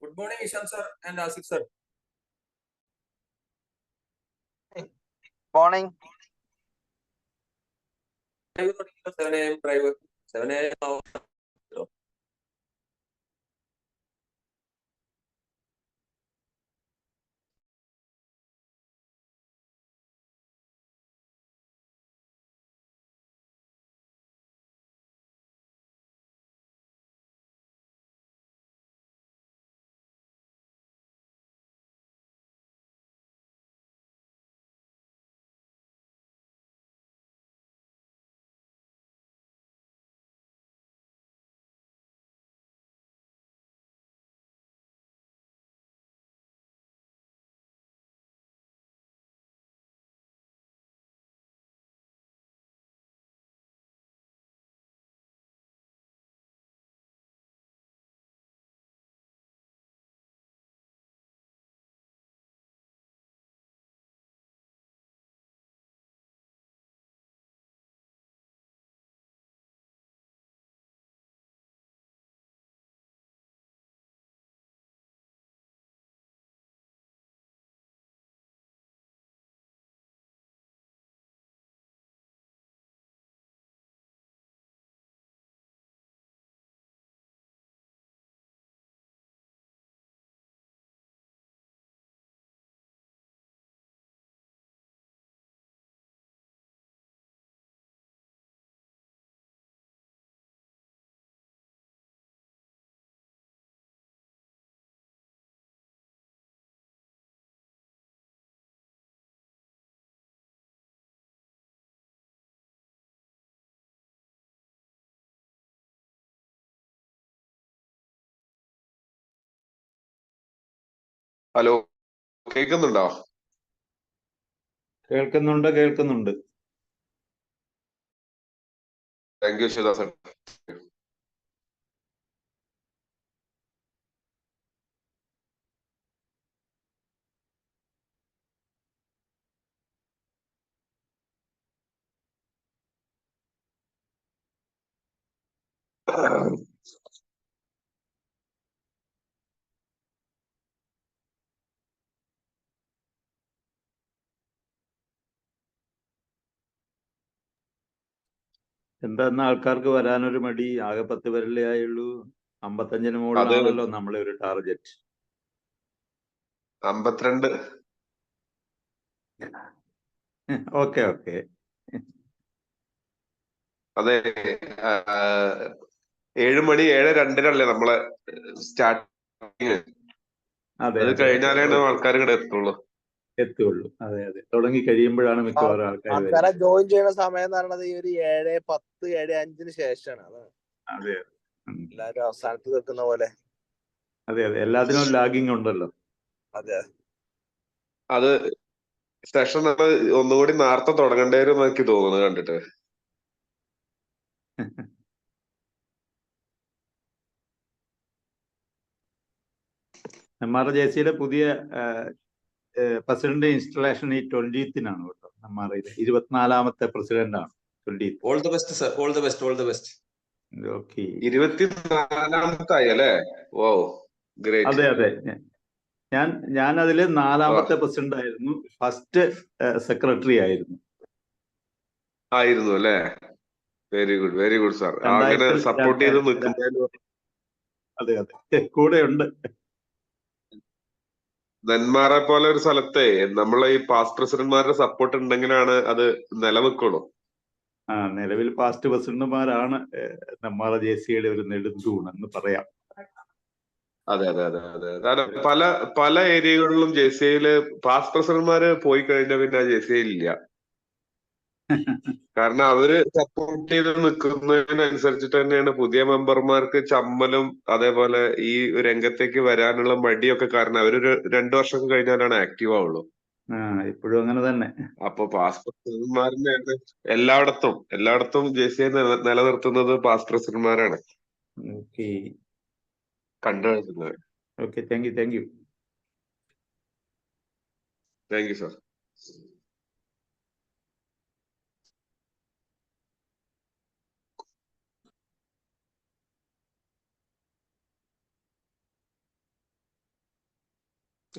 Good morning, Ishan sir and Asif sir. Morning. 7 a.m. driver. 7 a.m. Hello, കേൾക്കുന്നുണ്ടോ? കേൾക്കുന്നുണ്ട്. Thank you Sivadasan. എന്താ ആൾക്കാർക്ക് വരാനൊരു മടി? ആകെ 10 പേരല്ലേ ആയുള്ളൂ. 55-ന് അത് മുകളിലാണല്ലോ നമ്മളെ ഒരു ടാർഗറ്റ്. 52. ഓക്കെ. അതെ, 7 മണി 7:02 നമ്മളെ സ്റ്റാർട്ടിങ്. അതെ അത് അതെ അതെ കഴിഞ്ഞാലാണ് ഓക്കെ ആൾക്കാർ ഇവിടെ എത്തുള്ളൂ. അതെ തുടങ്ങി കഴിയുമ്പോഴാണ് മിക്കവാറും ആൾക്കാർ ആൾക്കാരെ വരുന്നത്. ജോയിൻ ചെയ്യുന്ന സമയം എന്ന് പറയുന്നത് ഈ ഒരു 7:10 7:05 ശേഷമാണ്. അതാണ് അതെ എല്ലാരും അവസാനത്ത് വെക്കുന്ന പോലെ. അതെ എല്ലാത്തിനും ലാഗിങ് ഉണ്ടല്ലോ. അതെ, അത് സെഷൻ നമ്മൾ ഒന്നുകൂടി നേരത്തെ തുടങ്ങേണ്ടി എനിക്ക് തോന്നുന്നു കണ്ടിട്ട്. MRJC പുതിയ പ്രസിഡന്റ് ഇൻസ്റ്റലേഷൻ ഈ 20th-നാണ് കേട്ടോ. MRIയിലെ 24ാമത്തെ പ്രസിഡന്റ് ആണ് 20th. All the best, sir. All the best. Okay. 24ാമത്തായി അല്ലേ? Oh great. അതെ. ഞാൻ അതില് 4ാമത്തെ പ്രസിഡന്റ് ആയിരുന്നു. ഫസ്റ്റ് സെക്രട്ടറി ആയിരുന്നു അല്ലേ? Very good sir. അങ്ങനെ സപ്പോർട്ട് ചെയ്ത് നിൽക്കുന്നതിന്. അതെ കൂടെ ഉണ്ട്. നെന്മാറെ പോലെ ഒരു സ്ഥലത്തെ നമ്മളെ ഈ പാസ്റ്റ് പ്രസിഡന്റ്മാരുടെ സപ്പോർട്ട് ഉണ്ടെങ്കിലാണ് അത് നിലനിൽക്കുള്ളൂ. നിലവിൽ പാസ്റ്റ് പ്രസിഡന്റുമാരാണ് MRJCയുടെ ഒരു നെടുന്തൂണെന്ന് പറയാം. അതെ. കാരണം പല ഏരിയകളിലും JCIയില് പാസ്റ്റ് പ്രസിഡന്റ്മാര് പോയി കഴിഞ്ഞാൽ പിന്നെ JCI ഇല്ല. കാരണം അവര് സപ്പോർട്ട് ചെയ്ത് നിൽക്കുന്നതിനനുസരിച്ചിട്ട് തന്നെയാണ് പുതിയ മെമ്പർമാർക്ക് ചമ്മലും അതേപോലെ ഈ രംഗത്തേക്ക് വരാനുള്ള മടിയൊക്കെ. കാരണം അവരൊരു 2 വർഷം കഴിഞ്ഞാലാണ് ആക്റ്റീവ് ആവുള്ളൂ. ഇപ്പോഴും അങ്ങനെ തന്നെ. അപ്പൊ പാസ്റ്റ് പ്രസിഡന്റ്മാരിനെയാണ് എല്ലായിടത്തും JCI നിലനിർത്തുന്നത് പാസ്റ്റ് പ്രസിഡന്റ്മാരാണ് കണ്ടുവരുന്നത്. Okay, thank you. Thank you sir.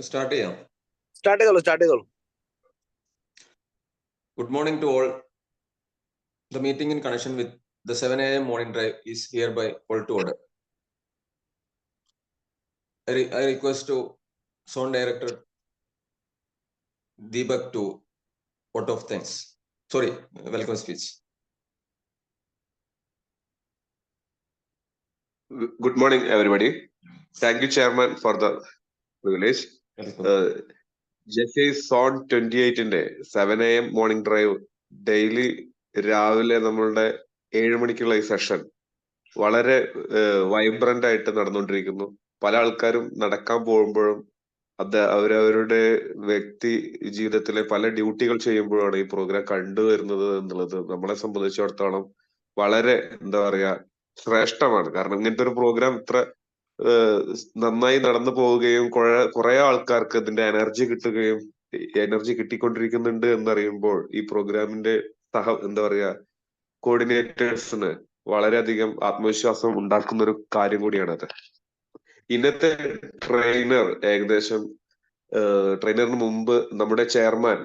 Start ചെയ്യാം. സ്റ്റാർട്ട് ചെയ്തോളൂ. Good morning to all. The meeting in connection with the 7 a.m. morning drive is hereby called to order. I request to Zone Director Deepak to vote of thanks. Sorry, welcome speech. Good morning, everybody. Thank you, Chairman, for the privilege. JC zone 28-ന്റെ 7 AM morning drive daily രാവിലെ നമ്മളുടെ 7 മണിക്കുള്ള ഈ session വളരെ vibrant ആയിട്ട് നടന്നുകൊണ്ടിരിക്കുന്നു. പല ആൾക്കാരും നടക്കാൻ പോകുമ്പോഴും അവരവരുടെ വ്യക്തി ജീവിതത്തിലെ പല ഡ്യൂട്ടികൾ ചെയ്യുമ്പോഴാണ് ഈ പ്രോഗ്രാം കണ്ടുവരുന്നത് എന്നുള്ളത് നമ്മളെ സംബന്ധിച്ചിടത്തോളം വളരെ എന്താ പറയാ ശ്രേഷ്ഠമാണ്. കാരണം ഇങ്ങനത്തെ ഒരു പ്രോഗ്രാം ഇത്ര നന്നായി നടന്നു പോവുകയും കുറെ ആൾക്കാർക്ക് ഇതിന്റെ എനർജി കിട്ടിക്കൊണ്ടിരിക്കുന്നുണ്ട് എന്നറിയുമ്പോൾ ഈ പ്രോഗ്രാമിന്റെ എന്താ പറയാ കോർഡിനേറ്റേഴ്സിന് വളരെയധികം ആത്മവിശ്വാസം ഉണ്ടാക്കുന്ന ഒരു കാര്യം കൂടിയാണത്. ഇന്നത്തെ ട്രെയിനറിന് മുമ്പ് നമ്മുടെ ചെയർമാൻ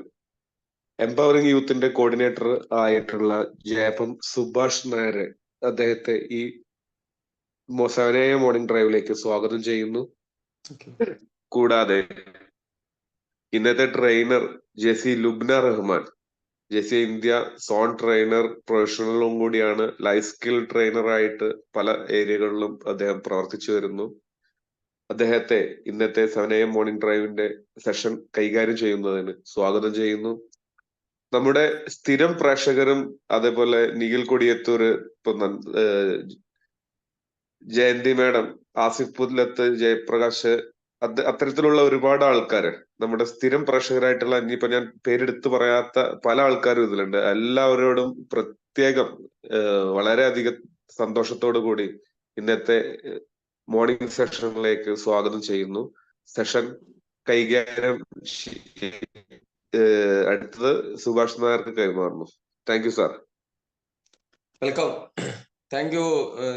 എംപവറിംഗ് യൂത്തിന്റെ കോർഡിനേറ്റർ ആയിട്ടുള്ള ജയപ്പം സുഭാഷ് നായർ അദ്ദേഹത്തെ ഈ 7 AM മോർണിംഗ് ഡ്രൈവിലേക്ക് സ്വാഗതം ചെയ്യുന്നു. കൂടാതെ ഇന്നത്തെ trainer JC Lubna Rahman, JC India zone trainer പ്രൊഫഷണലും കൂടിയാണ്. ലൈഫ് സ്കിൽ ട്രെയിനർ ആയിട്ട് പല ഏരിയകളിലും അദ്ദേഹം പ്രവർത്തിച്ചു വരുന്നു. അദ്ദേഹത്തെ ഇന്നത്തെ 7 AM മോർണിംഗ് ഡ്രൈവിന്റെ സെഷൻ കൈകാര്യം ചെയ്യുന്നതിന് സ്വാഗതം ചെയ്യുന്നു. നമ്മുടെ സ്ഥിരം പ്രേക്ഷകരും അതേപോലെ നിഖിൽ കൊടിയത്തൂർ, ഇപ്പൊ ജയന്തി മാഡം, ആസിഫ് പുദ്ലത്ത്, ജയപ്രകാശ്, അത്തരത്തിലുള്ള ഒരുപാട് ആൾക്കാര് നമ്മുടെ സ്ഥിരം പ്രേക്ഷകരായിട്ടുള്ള, ഇനിയിപ്പോ ഞാൻ പേരെടുത്ത് പറയാത്ത പല ആൾക്കാരും ഇതിലുണ്ട്. എല്ലാവരോടും പ്രത്യേകം വളരെയധികം സന്തോഷത്തോടു കൂടി ഇന്നത്തെ മോർണിംഗ് സെഷനിലേക്ക് സ്വാഗതം ചെയ്യുന്നു. സെഷൻ കൈകാര്യം അടുത്തത് സുഭാഷ് നായർക്ക് കൈമാറുന്നു. Thank you sir. Welcome. Thank you,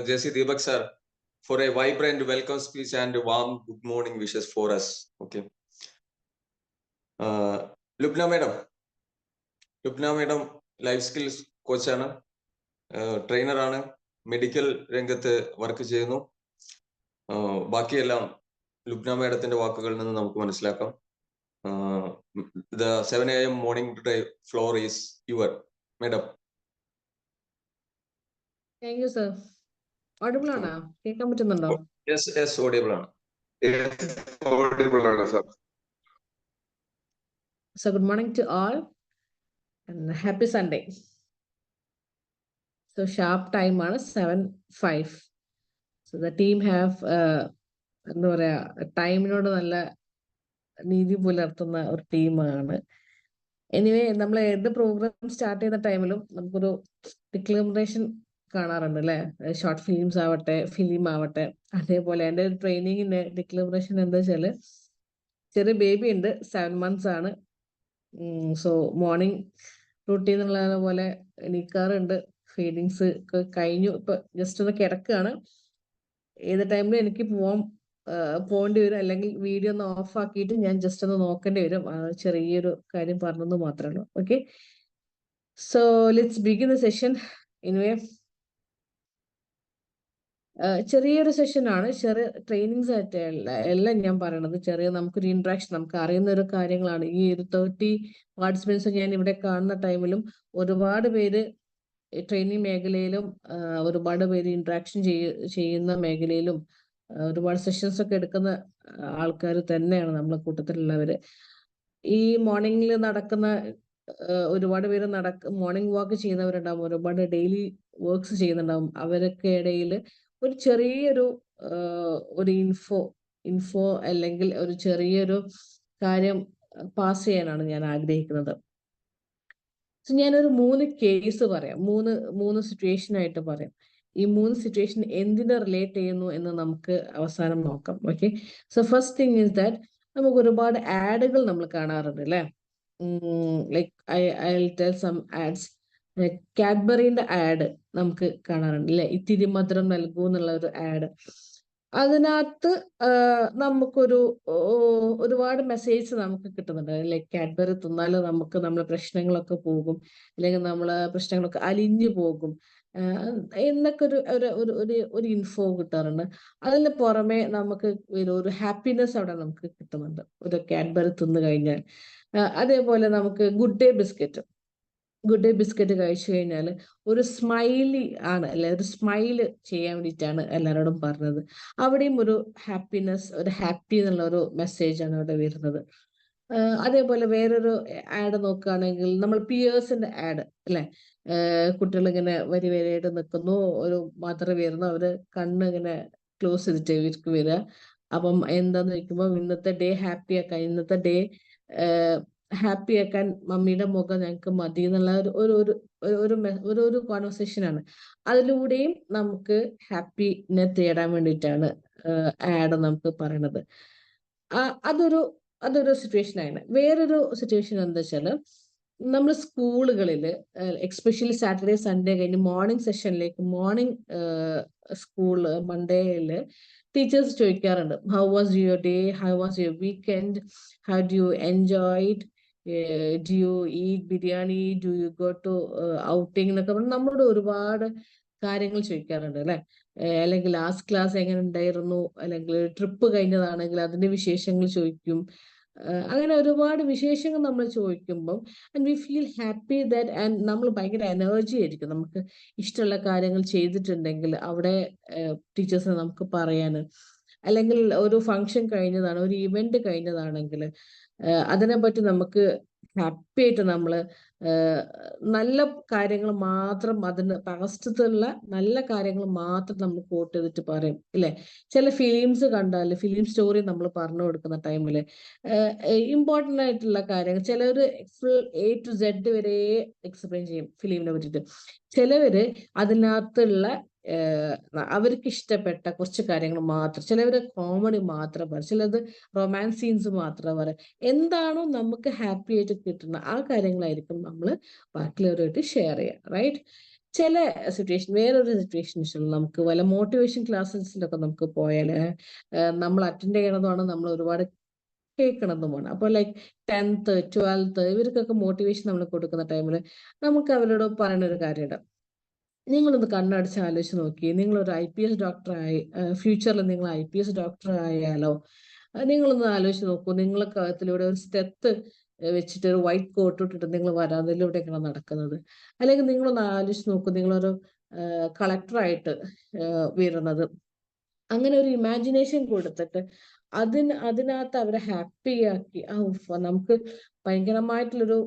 Jesse Deepak sir, for a vibrant welcome speech and warm good morning wishes for us. Okay. Lubna madam life skills coach ആണ്, ട്രെയിനർ ആണ്, മെഡിക്കൽ രംഗത്ത് വർക്ക് ചെയ്യുന്നു. ബാക്കിയെല്ലാം ലുബ്ന മാഡത്തിന്റെ വാക്കുകളിൽ നിന്ന് നമുക്ക് മനസ്സിലാക്കാം. The 7 AM morning drive floor is your madam. Thank you, sir. Audible ആണോ? കേൾക്കാൻ പറ്റുന്നുണ്ടോ? Yes, audible ആണ്. Audible ആണ് sir. So good morning to all and happy Sunday. So sharp time ആണ് 7:05. So the team have എന്താ പറയാ ടൈമിനോട് നല്ല നീതി പുലർത്തുന്ന ഒരു ടീമാണ്. എനിവേ നമ്മൾ ഏത് പ്രോഗ്രാം സ്റ്റാർട്ട് ചെയ്യുന്ന ടൈമിലും നമുക്കൊരു ഡിക്ലറേഷൻ കാണാറുണ്ട് അല്ലെ. ഷോർട്ട് ഫിലിംസ് ആവട്ടെ, ഫിലിം ആവട്ടെ. അതേപോലെ എൻ്റെ ഒരു ട്രെയിനിങ്ങിന്റെ ഡിക്ലറേഷൻ എന്താ വെച്ചാല്, ചെറിയ ബേബി ഉണ്ട്, 7 months ആണ്. സോ മോർണിംഗ് റൂട്ടീൻ എന്നുള്ള പോലെ എണീക്കാറുണ്ട്. ഫീഡിങ്സ് ഒക്കെ കഴിഞ്ഞു, ഇപ്പൊ ജസ്റ്റ് ഒന്ന് കിടക്കുകയാണ്. ഏത് ടൈമിലും എനിക്ക് പോകേണ്ടി വരും, അല്ലെങ്കിൽ വീഡിയോ ഒന്ന് ഓഫ് ആക്കിയിട്ട് ഞാൻ ജസ്റ്റ് ഒന്ന് നോക്കേണ്ടി വരും. ചെറിയൊരു കാര്യം പറഞ്ഞെന്ന് മാത്രമേ ഉള്ളൂ. Okay, so let's begin the session. Anyway ചെറിയൊരു സെഷനാണ്, ചെറിയ ട്രെയിനിങ്സ് ആയിട്ട് എല്ലാം ഞാൻ പറയണത്. ചെറിയ നമുക്കൊരു ഇൻട്രാക്ഷൻ, നമുക്ക് അറിയുന്ന ഒരു കാര്യങ്ങളാണ്. ഈ ഒരു 30 പാർട്ടിസിപ്പൻസ് ഞാൻ ഇവിടെ കാണുന്ന ടൈമിലും ഒരുപാട് പേര് ട്രെയിനിങ് മേഖലയിലും ഒരുപാട് പേര് ഇൻട്രാക്ഷൻ ചെയ്യുന്ന മേഖലയിലും ഒരുപാട് സെഷൻസ് ഒക്കെ എടുക്കുന്ന ആൾക്കാർ തന്നെയാണ് നമ്മളെ കൂട്ടത്തിലുള്ളവര്. ഈ മോർണിംഗിൽ നടക്കുന്ന ഒരുപാട് പേര് മോർണിംഗ് വാക്ക് ചെയ്യുന്നവരുണ്ടാവും, ഒരുപാട് ഡെയിലി വർക്ക്സ് ചെയ്യുന്നുണ്ടാവും. അവരൊക്കെ ഇടയിൽ ഒരു ചെറിയൊരു ഒരു ഇൻഫോ അല്ലെങ്കിൽ ഒരു ചെറിയൊരു കാര്യം പാസ് ചെയ്യാനാണ് ഞാൻ ആഗ്രഹിക്കുന്നത്. സോ ഞാനൊരു 3 കേസ് പറയാം, മൂന്ന് സിറ്റുവേഷൻ ആയിട്ട് പറയാം. ഈ 3 സിറ്റുവേഷൻ എന്തിനെ റിലേറ്റ് ചെയ്യുന്നു എന്ന് നമുക്ക് അവസാനം നോക്കാം. Okay, so first thing is that നമുക്ക് ഒരുപാട് ആഡുകൾ നമ്മൾ കാണാറുണ്ട് അല്ലെ. Like I tell some ads. കാഡ്ബറിന്റെ ആഡ് നമുക്ക് കാണാറുണ്ട് അല്ലെ. ഇത്തിരി മധുരം നൽകൂ എന്നുള്ള ഒരു ആഡ്. അതിനകത്ത് നമുക്കൊരു ഒരുപാട് മെസ്സേജ് നമുക്ക് കിട്ടുന്നുണ്ട്. ലൈക്ക് കാഡ്ബറി തിന്നാൽ നമുക്ക് നമ്മളെ പ്രശ്നങ്ങളൊക്കെ പോകും, അല്ലെങ്കിൽ നമ്മളെ പ്രശ്നങ്ങളൊക്കെ അലിഞ്ഞു പോകും എന്നൊക്കെ ഒരു ഇൻഫോ കിട്ടാറുണ്ട്. അതിന് പുറമെ നമുക്ക് ഒരു ഹാപ്പിനെസ് അവിടെ നമുക്ക് കിട്ടുന്നുണ്ട് ഒരു കാഡ്ബറി തിന്നു കഴിഞ്ഞാൽ. അതേപോലെ നമുക്ക് ഗുഡ് ഡേ ബിസ്ക്കറ്റ് കഴിച്ചു കഴിഞ്ഞാൽ ഒരു സ്മൈലി ആണ്, അല്ലെ, ഒരു സ്മൈല് ചെയ്യാൻ വേണ്ടിയിട്ടാണ് എല്ലാവരോടും പറഞ്ഞത്. അവിടെയും ഒരു ഹാപ്പിനെസ്, ഒരു ഹാപ്പി എന്നുള്ള ഒരു മെസ്സേജാണ് അവിടെ വരുന്നത്. അതേപോലെ വേറൊരു ആഡ് നോക്കുകയാണെങ്കിൽ നമ്മൾ പിയേഴ്സിന്റെ ആഡ്, അല്ലെ, കുട്ടികൾ ഇങ്ങനെ വരിയായിട്ട് നിൽക്കുന്നു, ഒരു മദർ വരുന്നു, അവര് കണ്ണ് ഇങ്ങനെ ക്ലോസ് ചെയ്തിട്ട് ഇവർക്ക് വരിക. അപ്പം എന്താന്ന് ചോദിക്കുമ്പോൾ ഇന്നത്തെ ഡേ ഹാപ്പി ആക്കാൻ, ഇന്നത്തെ ഡേ ഹാപ്പി ആക്കാൻ മമ്മിയുടെ മുഖം ഞങ്ങൾക്ക് മതി എന്നുള്ള ഒരു കോൺവെർസേഷൻ ആണ്. അതിലൂടെയും നമുക്ക് ഹാപ്പിനെ തേടാൻ വേണ്ടിയിട്ടാണ് ആഡ് നമുക്ക് പറയണത്. അതൊരു സിറ്റുവേഷൻ ആണ്. വേറൊരു സിറ്റുവേഷൻ എന്താ വെച്ചാൽ നമ്മൾ സ്കൂളുകളിൽ എക്സ്പെഷ്യലി സാറ്റർഡേ സൺഡേ കഴിഞ്ഞ് മോർണിംഗ് സ്കൂള് മൺഡേയില് ടീച്ചേഴ്സ് ചോദിക്കാറുണ്ട്, how was your day, how was your weekend, how do you enjoy it, do you eat biryani, do you go to outing എന്നൊക്കെ പറഞ്ഞ് നമ്മളോട് ഒരുപാട് കാര്യങ്ങൾ ചോദിക്കാറുണ്ട്, അല്ലെ. അല്ലെങ്കിൽ ലാസ്റ്റ് ക്ലാസ് എങ്ങനെ ഉണ്ടായിരുന്നു, അല്ലെങ്കിൽ ട്രിപ്പ് കഴിഞ്ഞതാണെങ്കിൽ അതിന്റെ വിശേഷങ്ങൾ ചോദിക്കും. അങ്ങനെ ഒരുപാട് വിശേഷങ്ങൾ നമ്മൾ ചോദിക്കുമ്പോൾ and we feel happy that, and നമ്മൾ ഭയങ്കര എനർജി ആയിരിക്കും നമുക്ക് ഇഷ്ടമുള്ള കാര്യങ്ങൾ ചെയ്തിട്ടുണ്ടെങ്കിൽ അവിടെ ടീച്ചേഴ്സിനെ നമുക്ക് പറയാൻ. അല്ലെങ്കിൽ ഒരു ഫംഗ്ഷൻ കഴിഞ്ഞതാണ്, ഒരു ഇവന്റ് കഴിഞ്ഞതാണെങ്കിൽ അതിനെപ്പറ്റി നമുക്ക് ഹാപ്പി ആയിട്ട് നമ്മള് നല്ല കാര്യങ്ങൾ മാത്രം, അതിന് പാസ്റ്റത്തുള്ള നല്ല കാര്യങ്ങൾ മാത്രം നമ്മൾ കോട്ട് ചെയ്തിട്ട് പറയും, ഇല്ലേ. ചില ഫിലിംസ് കണ്ടാൽ ഫിലിം സ്റ്റോറി നമ്മൾ പറഞ്ഞു കൊടുക്കുന്ന ടൈമിൽ ഇമ്പോർട്ടൻ്റ് ആയിട്ടുള്ള കാര്യങ്ങൾ ചിലവര് ഫുൾ A to Z വരെ എക്സ്പ്ലെയിൻ ചെയ്യും ഫിലിമിനെ പറ്റിയിട്ട്. ചിലവര് അതിനകത്തുള്ള അവർക്ക് ഇഷ്ടപ്പെട്ട കുറച്ച് കാര്യങ്ങൾ മാത്രം, ചിലവര് കോമഡി മാത്രം പറയും, ചിലത് റൊമാൻസ് സീൻസ് മാത്രം പറയും. എന്താണോ നമുക്ക് ഹാപ്പി ആയിട്ട് കിട്ടുന്ന ആ കാര്യങ്ങളായിരിക്കും നമ്മൾ ബാക്കിയുള്ളവരുമായിട്ട് ഷെയർ ചെയ്യുക, റൈറ്റ്. ചില വേറൊരു സിറ്റുവേഷൻസിൽ നമുക്ക് വല്ല മോട്ടിവേഷൻ ക്ലാസ്സസിലൊക്കെ നമുക്ക് പോയാൽ നമ്മൾ അറ്റൻഡ് ചെയ്യണതുമാണ്, നമ്മൾ ഒരുപാട് കേൾക്കണതുമാണ്. അപ്പോൾ ലൈക്ക് 10th 12th ഇവർക്കൊക്കെ മോട്ടിവേഷൻ നമ്മൾ കൊടുക്കുന്ന ടൈമിൽ നമുക്ക് അവരോട് പറയുന്ന ഒരു കാര്യമുണ്ട്. നിങ്ങളൊന്ന് കണ്ണടച്ച് ആലോചിച്ച് നോക്കി, നിങ്ങളൊരു IPS ഡോക്ടറായി, ഫ്യൂച്ചറിൽ നിങ്ങൾ IPS ഡോക്ടർ ആയാലോ. നിങ്ങളൊന്ന് ആലോചിച്ച് നോക്കൂ, നിങ്ങളെ കഴുത്തിലൂടെ ഒരു സ്റ്റെത്ത് വെച്ചിട്ട് ഒരു വൈറ്റ് കോട്ട് ഇട്ടിട്ട് നിങ്ങൾ വരാതിലൂടെയൊക്കെയാണ് നടക്കുന്നത്. അല്ലെങ്കിൽ നിങ്ങളൊന്ന് ആലോചിച്ച് നോക്കൂ, നിങ്ങളൊരു കളക്ടറായിട്ട് വരുന്നത്. അങ്ങനെ ഒരു ഇമാജിനേഷൻ കൊടുത്തിട്ട് അതിനകത്ത് അവരെ ഹാപ്പി ആക്കി നമുക്ക് ഭയങ്കരമായിട്ടുള്ളൊരു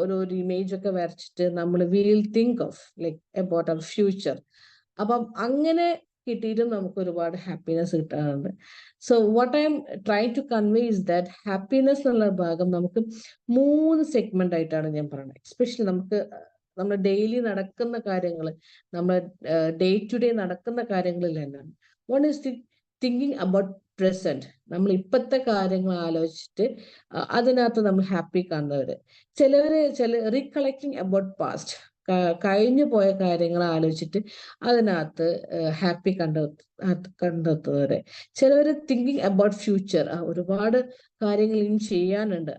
ഒരു ഇമേജ് ഒക്കെ വരച്ചിട്ട് നമ്മൾ will think of like about our future. അപ്പം അങ്ങനെ കിട്ടിയിട്ടും നമുക്ക് ഒരുപാട് ഹാപ്പിനെസ് കിട്ടാറുണ്ട്. So what I am try to convey is that happiness എന്നുള്ള ഭാഗം നമുക്ക് 3 സെഗ്മെന്റ് ആയിട്ടാണ് ഞാൻ പറയുന്നത്. എസ്പെഷ്യലി നമ്മുടെ ഡെയിലി നടക്കുന്ന കാര്യങ്ങൾ, നമ്മുടെ ഡേ ടു ഡേ നടക്കുന്ന കാര്യങ്ങളിൽ തന്നെയാണ്. One is thinking about present, നമ്മൾ ഇപ്പോഴത്തെ കാര്യങ്ങൾ ആലോചിച്ചിട്ട് അതിനകത്ത് നമ്മൾ ഹാപ്പി കാണുന്നവര്. ചില റീകളക്ടിങ് അബൌട്ട് പാസ്റ്റ്, കഴിഞ്ഞു പോയ കാര്യങ്ങൾ ആലോചിച്ചിട്ട് അതിനകത്ത് ഹാപ്പി കണ്ടെത്തുന്നവരെ. ചിലവര് തിങ്കിങ് അബൌട്ട് ഫ്യൂച്ചർ, ഒരുപാട് കാര്യങ്ങൾ ഇനി ചെയ്യാനുണ്ട്,